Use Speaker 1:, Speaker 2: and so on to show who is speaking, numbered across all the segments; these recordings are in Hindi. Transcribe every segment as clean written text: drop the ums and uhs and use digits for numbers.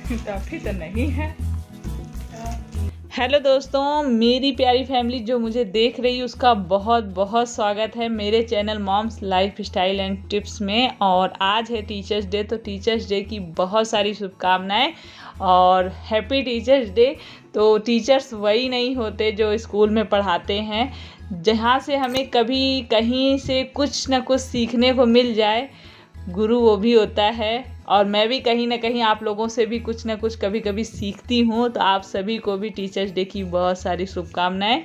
Speaker 1: टॉफी तो नहीं है। हेलो दोस्तों, मेरी प्यारी फैमिली जो मुझे देख रही है उसका बहुत बहुत स्वागत है मेरे channel moms lifestyle and tips में। और आज है टीचर्स डे, तो टीचर्स डे की बहुत सारी शुभकामनाएं और हैप्पी टीचर्स डे। तो टीचर्स वही नहीं होते जो स्कूल में पढ़ाते हैं, जहाँ से हमें कभी कहीं से कुछ ना कुछ सीखने को मिल जाए, गुरु वो भी होता है। और मैं भी कहीं ना कहीं आप लोगों से भी कुछ ना कुछ कभी कभी सीखती हूँ। तो आप सभी को भी टीचर्स डे की बहुत सारी शुभकामनाएं।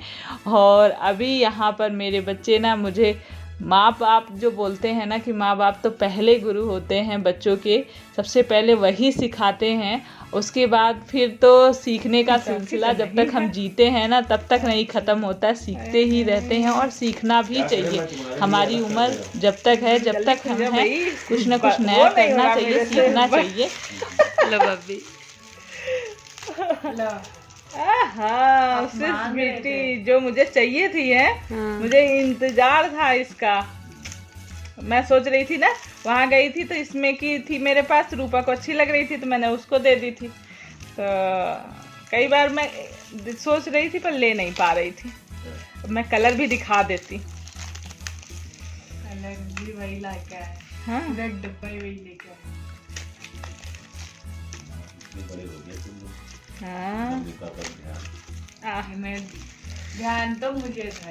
Speaker 1: और अभी यहाँ पर मेरे बच्चे ना मुझे माँ बाप जो बोलते हैं ना कि माँ बाप तो पहले गुरु होते हैं बच्चों के, सबसे पहले वही सिखाते हैं। उसके बाद फिर तो सीखने का सिलसिला जब तक हम जीते हैं ना तब तक नहीं ख़त्म होता, सीखते ही रहते हैं और सीखना भी चाहिए। हमारी उम्र जब तक है, जब तक हम हैं, कुछ ना कुछ नया करना चाहिए, सीखना चाहिए। लो बब्बी, हाँ बेटी जो मुझे चाहिए थी है, मुझे इंतजार था इसका। मैं सोच रही थी ना, वहाँ गई थी तो इसमें की थी मेरे पास, रूपा को अच्छी लग रही थी तो मैंने उसको दे दी थी। तो कई बार मैं सोच रही थी पर ले नहीं पा रही थी। मैं कलर भी दिखा देती।
Speaker 2: कलर भी वही लेके आए,
Speaker 1: हाँ
Speaker 2: रेड डब्बा ही वही लेके आए। मैं ध्यान तो मुझे था।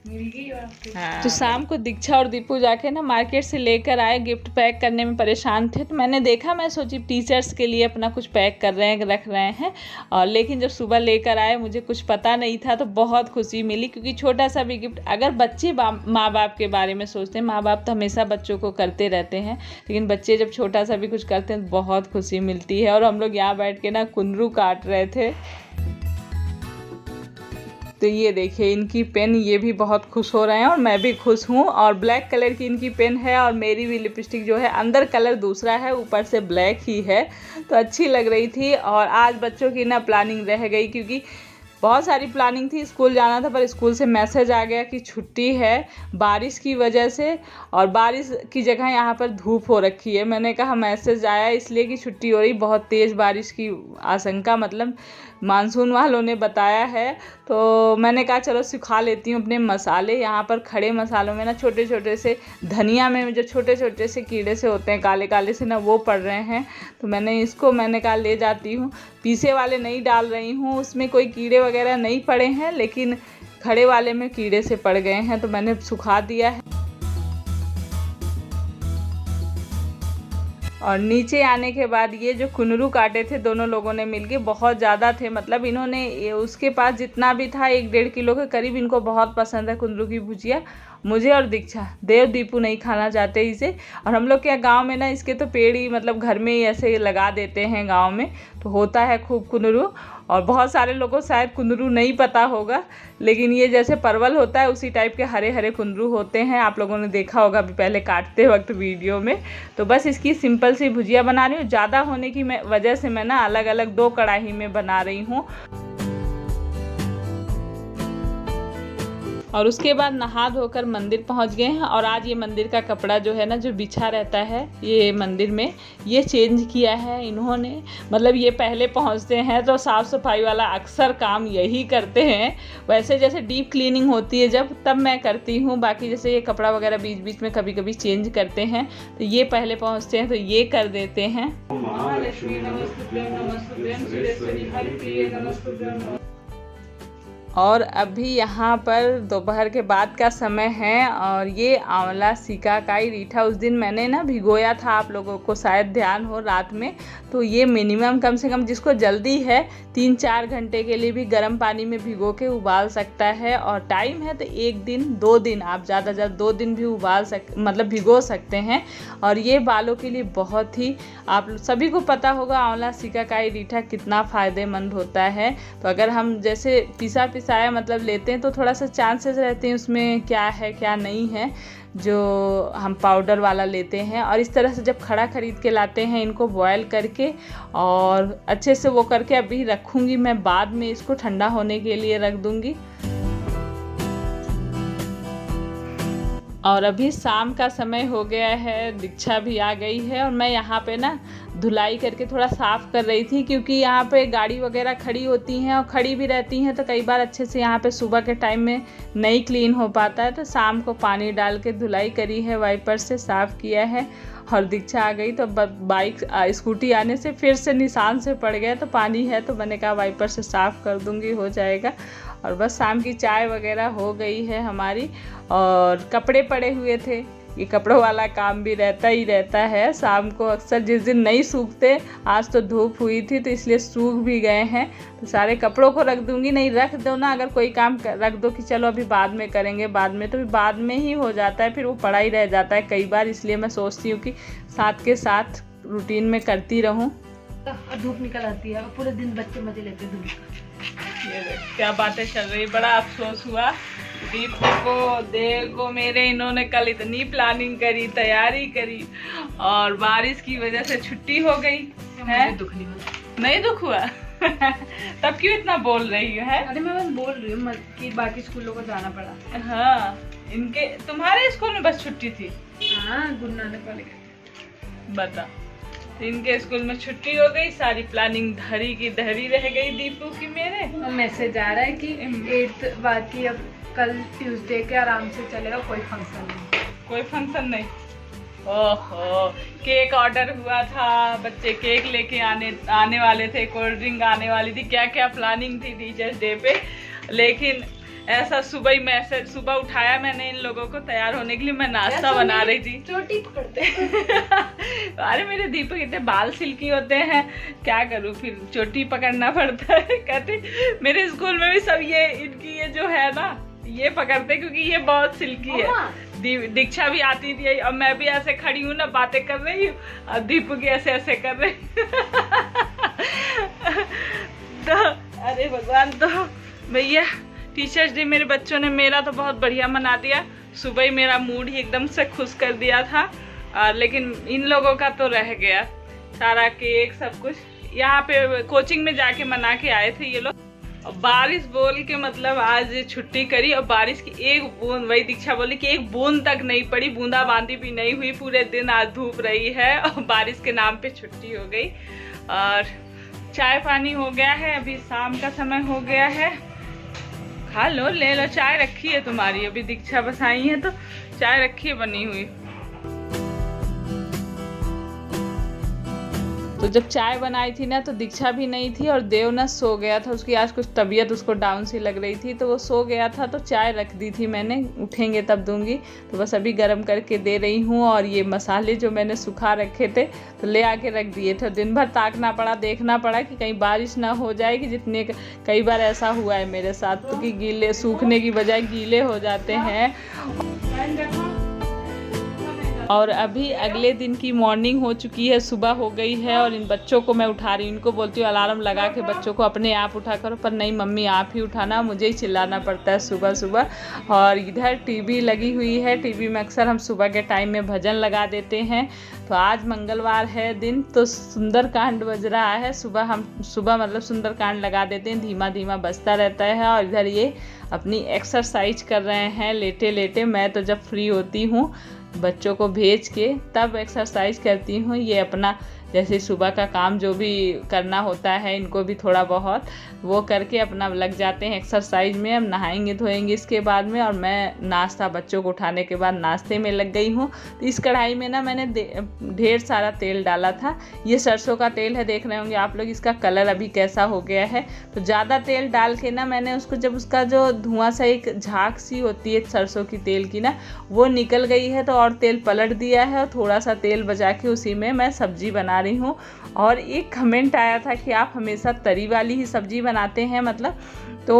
Speaker 2: मिल गई और
Speaker 1: हाँ। तो शाम को दीक्षा और दीपू जाके ना मार्केट से लेकर आए, गिफ्ट पैक करने में परेशान थे। तो मैंने देखा, मैं सोची टीचर्स के लिए अपना कुछ पैक कर रहे हैं, रख रहे हैं। और लेकिन जब सुबह लेकर आए, मुझे कुछ पता नहीं था तो बहुत खुशी मिली, क्योंकि छोटा सा भी गिफ्ट, अगर बच्चे माँ बाप के बारे में सोचते हैं, माँ बाप तो हमेशा बच्चों को करते रहते हैं, लेकिन बच्चे जब छोटा सा भी कुछ करते हैं तो बहुत खुशी मिलती है। और हम लोग यहाँ बैठ के ना कुंदरू काट रहे थे। तो ये देखिए इनकी पेन, ये भी बहुत खुश हो रहे हैं और मैं भी खुश हूँ। और ब्लैक कलर की इनकी पेन है और मेरी भी लिपस्टिक जो है अंदर कलर दूसरा है, ऊपर से ब्लैक ही है, तो अच्छी लग रही थी। और आज बच्चों की ना प्लानिंग रह गई, क्योंकि बहुत सारी प्लानिंग थी, स्कूल जाना था पर स्कूल से मैसेज आ गया कि छुट्टी है बारिश की वजह से। और बारिश की जगह यहाँ पर धूप हो रखी है। मैंने कहा मैसेज आया इसलिए कि छुट्टी हो रही, बहुत तेज़ बारिश की आशंका, मतलब मानसून वालों ने बताया है। तो मैंने कहा चलो सुखा लेती हूँ अपने मसाले। यहाँ पर खड़े मसालों में ना छोटे छोटे से, धनिया में जो छोटे छोटे से कीड़े से होते हैं काले काले से ना, वो पड़ रहे हैं। तो मैंने कहा ले जाती हूँ। पीसे वाले नहीं डाल रही हूँ, उसमें कोई कीड़े वगैरह नहीं पड़े हैं, लेकिन खड़े वाले में कीड़े से पड़ गए हैं, तो मैंने सुखा दिया है। और नीचे आने के बाद ये जो कुनरू काटे थे दोनों लोगों ने मिलके, बहुत ज़्यादा थे, मतलब इन्होंने उसके पास जितना भी था 1-1.5 किलो के करीब। इनको बहुत पसंद है कुंदरू की भुजिया। मुझे और दीक्षा, देव दीपू नहीं खाना चाहते इसे। और हम लोग के यहाँ गाँव में ना इसके तो पेड़ ही, मतलब घर में ही ऐसे लगा देते हैं गाँव में, तो होता है खूब कुंदरू। और बहुत सारे लोगों को शायद कुंदरू नहीं पता होगा, लेकिन ये जैसे परवल होता है उसी टाइप के हरे हरे कुंदरू होते हैं। आप लोगों ने देखा होगा अभी पहले काटते वक्त वीडियो में। तो बस इसकी सिंपल सी भुजिया बना रही हूँ। ज़्यादा होने की वजह से मैं ना अलग अलग 2 कढ़ाई में बना रही हूँ। और उसके बाद नहा धोकर मंदिर पहुंच गए हैं। और आज ये मंदिर का कपड़ा जो है ना, जो बिछा रहता है ये मंदिर में, ये चेंज किया है इन्होंने। मतलब ये पहले पहुंचते हैं तो साफ़ सफाई वाला अक्सर काम यही करते हैं। वैसे जैसे डीप क्लीनिंग होती है जब, तब मैं करती हूँ। बाकी जैसे ये कपड़ा वगैरह बीच बीच में कभी कभी चेंज करते हैं, तो ये पहले पहुँचते हैं तो ये कर देते हैं। और अभी यहाँ पर दोपहर के बाद का समय है। और ये आंवला सिकाकाई रीठा उस दिन मैंने ना भिगोया था, आप लोगों को शायद ध्यान हो, रात में। तो ये मिनिमम कम से कम जिसको जल्दी है 3-4 घंटे के लिए भी गर्म पानी में भिगो के उबाल सकता है। और टाइम है तो 1 दिन 2 दिन, आप ज़्यादा 2 दिन भी मतलब भिगो सकते हैं। और ये बालों के लिए बहुत ही, आप सभी को पता होगा आंवला सिकाकाई रीठा कितना फ़ायदेमंद होता है। तो अगर हम जैसे पिसाया मतलब लेते हैं तो थोड़ा सा चांसेस रहते हैं उसमें क्या है क्या नहीं है, जो हम पाउडर वाला लेते हैं। और इस तरह से जब खड़ा खरीद के लाते हैं, इनको बॉयल करके और अच्छे से वो करके अभी रखूँगी मैं, बाद में इसको ठंडा होने के लिए रख दूँगी। और अभी शाम का समय हो गया है, दीक्षा भी आ गई है और मैं यहाँ पे ना धुलाई करके थोड़ा साफ़ कर रही थी, क्योंकि यहाँ पे गाड़ी वगैरह खड़ी होती हैं और खड़ी भी रहती हैं तो कई बार अच्छे से यहाँ पे सुबह के टाइम में नहीं क्लीन हो पाता है। तो शाम को पानी डाल के धुलाई करी है, वाइपर से साफ़ किया है। और दीक्षा आ गई तो बाइक स्कूटी आने से फिर से निशान से पड़ गया, तो पानी है तो मैंने कहा वाइपर से साफ़ कर दूँगी, हो जाएगा। और बस शाम की चाय वगैरह हो गई है हमारी। और कपड़े पड़े हुए थे, ये कपड़ों वाला काम भी रहता ही रहता है शाम को अक्सर, जिस दिन नहीं सूखते, आज तो धूप हुई थी तो इसलिए सूख भी गए हैं। तो सारे कपड़ों को रख दूंगी, नहीं रख दो ना, अगर कोई काम रख दो कि चलो अभी बाद में करेंगे, बाद में तो बाद में ही हो जाता है, फिर वो पड़ा ही रह जाता है कई बार। इसलिए मैं सोचती हूँ कि साथ के साथ रूटीन में करती रहूँ।
Speaker 2: धूप निकल आती है और पूरे दिन बच्चे मजे लेते हैं धूप का।
Speaker 1: ये क्या बातें चल रही, बड़ा अफसोस हुआ दीपू को, देखो मेरे, इन्होंने कल इतनी प्लानिंग करी, तैयारी करी और बारिश की वजह से छुट्टी हो गई है।
Speaker 2: दुख नहीं हुआ?
Speaker 1: नहीं दुख हुआ तब क्यों इतना बोल रही है?
Speaker 2: अरे मैं बस बोल रही हूँ कि बाकी स्कूलों को जाना पड़ा।
Speaker 1: हाँ, इनके तुम्हारे स्कूल में बस छुट्टी थी?
Speaker 2: हाँ, गुरु नानक वाले गए।
Speaker 1: बता, इनके स्कूल में छुट्टी हो गई, सारी प्लानिंग धरी की धरी रह गई दीपू की। मेरे
Speaker 2: मैसेज आ रहा है कि 8th बाकी, अब कल ट्यूसडे के आराम से चलेगा, कोई फंक्शन नहीं।
Speaker 1: कोई फंक्शन नहीं? ओहो, केक ऑर्डर हुआ था, बच्चे केक लेके आने वाले थे, कोल्ड ड्रिंक आने वाली थी, क्या क्या प्लानिंग थी टीचर्स डे पे। लेकिन ऐसा सुबह ही मैसेज, सुबह उठाया मैंने इन लोगों को तैयार होने के लिए, मैं नाश्ता बना रही थी।
Speaker 2: चोटी पकड़ते
Speaker 1: अरे मेरे दीपक इतने बाल सिल्की होते हैं, क्या करूँ, फिर चोटी पकड़ना पड़ता है। कहते मेरे स्कूल में भी सब ये इनकी ये जो है ना, ये पकड़ते क्योंकि ये बहुत सिल्की है। दीक्षा भी आती थी, अब मैं भी ऐसे खड़ी हूँ ना, बातें कर रही हूँ, और दीपू की ऐसे ऐसे कर रही तो अरे भगवान, तो भैया टीचर्स डे मेरे बच्चों ने, मेरा तो बहुत बढ़िया मना दिया। सुबह ही मेरा मूड ही एकदम से खुश कर दिया था, लेकिन इन लोगों का तो रह गया सारा केक सब कुछ। यहाँ पे कोचिंग में जाके मना के आए थे ये लोग, बारिश बोल के मतलब आज छुट्टी करी, और बारिश की एक बूंद, वही दीक्षा बोली कि एक बूंद तक नहीं पड़ी, बूंदाबांदी भी नहीं हुई, पूरे दिन आज धूप रही है और बारिश के नाम पे छुट्टी हो गई। और चाय पानी हो गया है, अभी शाम का समय हो गया है, खा लो, ले लो, चाय रखी है तुम्हारी, अभी दीक्षा बस आई है तो चाय रखी है बनी हुई। तो जब चाय बनाई थी ना तो दीक्षा भी नहीं थी और देव ना सो गया था, उसकी आज कुछ तबीयत उसको डाउन सी लग रही थी तो वो सो गया था, तो चाय रख दी थी मैंने, उठेंगे तब दूंगी। तो बस अभी गर्म करके दे रही हूँ। और ये मसाले जो मैंने सुखा रखे थे तो ले आके रख दिए थे, दिन भर ताकना पड़ा, देखना पड़ा कि कहीं बारिश ना हो जाए, कि जितने कई बार ऐसा हुआ है मेरे साथ तो कि गीले, सूखने की बजाय गीले हो जाते हैं। और अभी अगले दिन की मॉर्निंग हो चुकी है, सुबह हो गई है और इन बच्चों को मैं उठा रही हूँ। इनको बोलती हूँ अलार्म लगा के बच्चों को अपने आप उठा करो, पर नहीं मम्मी आप ही उठाना, मुझे ही चिल्लाना पड़ता है सुबह सुबह। और इधर टीवी लगी हुई है, टीवी में अक्सर हम सुबह के टाइम में भजन लगा देते हैं। तो आज मंगलवार है दिन, तो सुंदरकांड बज रहा है, सुबह मतलब सुंदरकांड लगा देते हैं, धीमा धीमा बजता रहता है। और इधर ये अपनी एक्सरसाइज कर रहे हैं लेटे लेटे। मैं तो जब फ्री होती हूँ बच्चों को भेज के तब एक्सरसाइज करती हूँ। ये अपना जैसे सुबह का काम जो भी करना होता है, इनको भी थोड़ा बहुत वो करके अपना लग जाते हैं एक्सरसाइज में। अब नहाएंगे धोएंगे इसके बाद में, और मैं नाश्ता बच्चों को उठाने के बाद नाश्ते में लग गई हूँ। तो इस कढ़ाई में ना मैंने ढेर सारा तेल डाला था, ये सरसों का तेल है, देख रहे होंगे आप लोग इसका कलर अभी कैसा हो गया है। तो ज़्यादा तेल डाल के ना मैंने उसको, जब उसका जो धुआं सा एक झाग सी होती है सरसों की तेल की ना, वो निकल गई है, तो और तेल पलट दिया है और थोड़ा सा तेल बचा के उसी में मैं सब्जी बना रही हूँ। और एक कमेंट आया था कि आप हमेशा तरी वाली ही सब्जी बनाते हैं, मतलब तो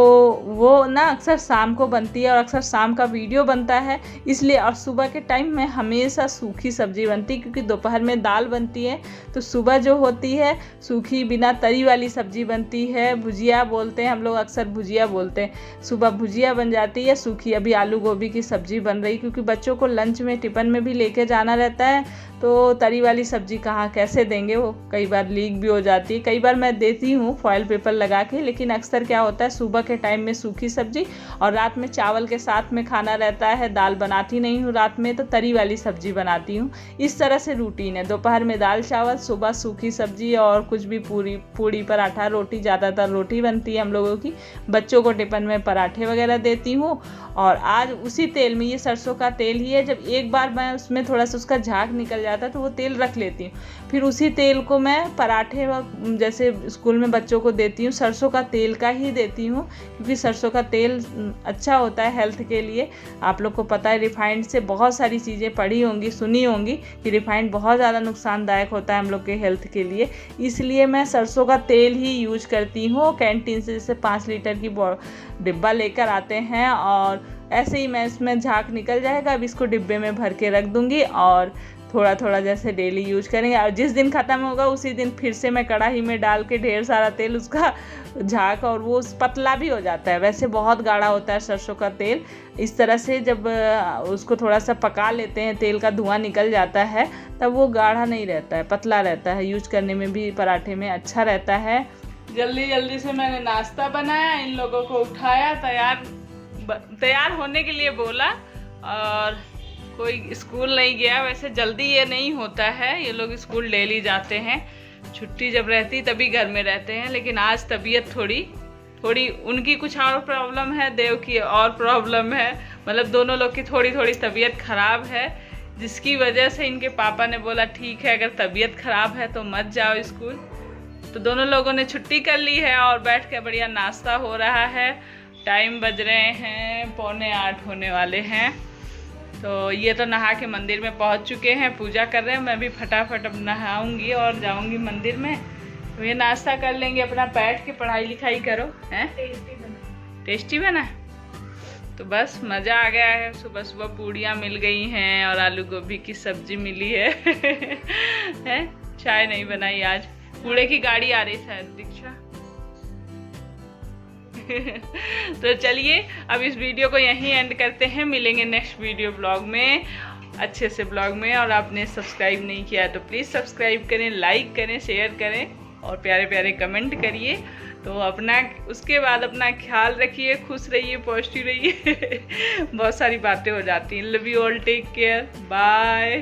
Speaker 1: वो ना अक्सर शाम को बनती है और अक्सर शाम का वीडियो बनता है इसलिए, और सुबह के टाइम में हमेशा सूखी सब्जी बनती है, क्योंकि दोपहर में दाल बनती है तो सुबह जो होती है सूखी बिना तरी वाली सब्जी बनती है। भुजिया बोलते हैं हम लोग, अक्सर भुजिया बोलते हैं, सुबह भुजिया बन जाती है सूखी। अभी आलू गोभी की सब्जी बन रही, क्योंकि बच्चों को लंच में टिफिन में भी लेके जाना रहता है, तो तरी वाली सब्जी कहाँ कैसे देंगे, वो कई बार लीक भी हो जाती है। कई बार मैं देती हूँ फॉयल पेपर लगा के, लेकिन अक्सर क्या होता है सुबह सुबह के टाइम में सूखी सब्जी और रात में चावल के साथ में खाना रहता है। दाल बनाती नहीं हूँ रात में, तो तरी वाली सब्जी बनाती हूँ। इस तरह से रूटीन है। दोपहर में दाल चावल, सुबह सूखी सब्जी और कुछ भी पूड़ी पराठा रोटी, ज़्यादातर रोटी बनती है हम लोगों की। बच्चों को टिफिन में पराठे वगैरह देती हूँ। और आज उसी तेल में, ये सरसों का तेल ही है, जब एक बार मैं उसमें थोड़ा सा उसका झाग निकल जाता है तो वो तेल रख लेती हूँ। फिर उसी तेल को मैं पराठे जैसे स्कूल में बच्चों को देती हूँ, सरसों का तेल का ही देती हूँ, क्योंकि सरसों का तेल अच्छा होता है हेल्थ के लिए। आप लोग को पता है रिफाइंड से बहुत सारी चीज़ें पढ़ी होंगी, सुनी होंगी कि रिफाइंड बहुत ज़्यादा नुकसानदायक होता है हम लोग के हेल्थ के लिए। इसलिए मैं सरसों का तेल ही यूज करती हूँ। कैंटीन से जैसे 5 लीटर की डिब्बा लेकर आते हैं और ऐसे ही मैं इसमें झाग निकल जाएगा। अब इसको डिब्बे में भर के रख दूँगी और थोड़ा थोड़ा जैसे डेली यूज करेंगे। और जिस दिन ख़त्म होगा उसी दिन फिर से मैं कढ़ाई में डाल के ढेर सारा तेल, उसका झाग, और वो पतला भी हो जाता है। वैसे बहुत गाढ़ा होता है सरसों का तेल। इस तरह से जब उसको थोड़ा सा पका लेते हैं, तेल का धुआं निकल जाता है, तब वो गाढ़ा नहीं रहता है, पतला रहता है। यूज करने में भी पराठे में अच्छा रहता है। जल्दी जल्दी से मैंने नाश्ता बनाया, इन लोगों को उठाया, तैयार होने के लिए बोला। और कोई स्कूल नहीं गया। वैसे जल्दी ये नहीं होता है, ये लोग स्कूल डेली जाते हैं। छुट्टी जब रहती तभी घर में रहते हैं। लेकिन आज तबीयत थोड़ी उनकी कुछ और प्रॉब्लम है, देव की और प्रॉब्लम है, मतलब दोनों लोग की थोड़ी थोड़ी तबीयत खराब है, जिसकी वजह से इनके पापा ने बोला ठीक है अगर तबीयत खराब है तो मत जाओ स्कूल। तो दोनों लोगों ने छुट्टी कर ली है और बैठ के बढ़िया नाश्ता हो रहा है। टाइम बज रहे हैं 7:45 होने वाले हैं। तो ये तो नहा के मंदिर में पहुंच चुके हैं, पूजा कर रहे हैं। मैं भी फटाफट अब नहाऊंगी और जाऊंगी मंदिर में। तो ये नाश्ता कर लेंगे, अपना बैठ के पढ़ाई लिखाई करो। हैं टेस्टी बना। तो बस मज़ा आ गया है। सुबह सुबह पूड़ियाँ मिल गई हैं और आलू गोभी की सब्जी मिली है। हैं चाय नहीं बनाई आज, कूड़े की गाड़ी आ रही शायद, दीक्षा। तो चलिए अब इस वीडियो को यहीं एंड करते हैं। मिलेंगे नेक्स्ट वीडियो ब्लॉग में, अच्छे से ब्लॉग में। और आपने सब्सक्राइब नहीं किया है तो प्लीज़ सब्सक्राइब करें, लाइक करें, शेयर करें और प्यारे प्यारे कमेंट करिए। तो उसके बाद अपना ख्याल रखिए, खुश रहिए, पॉजिटिव रहिए। बहुत सारी बातें हो जाती हैं। Love you all, take care, bye.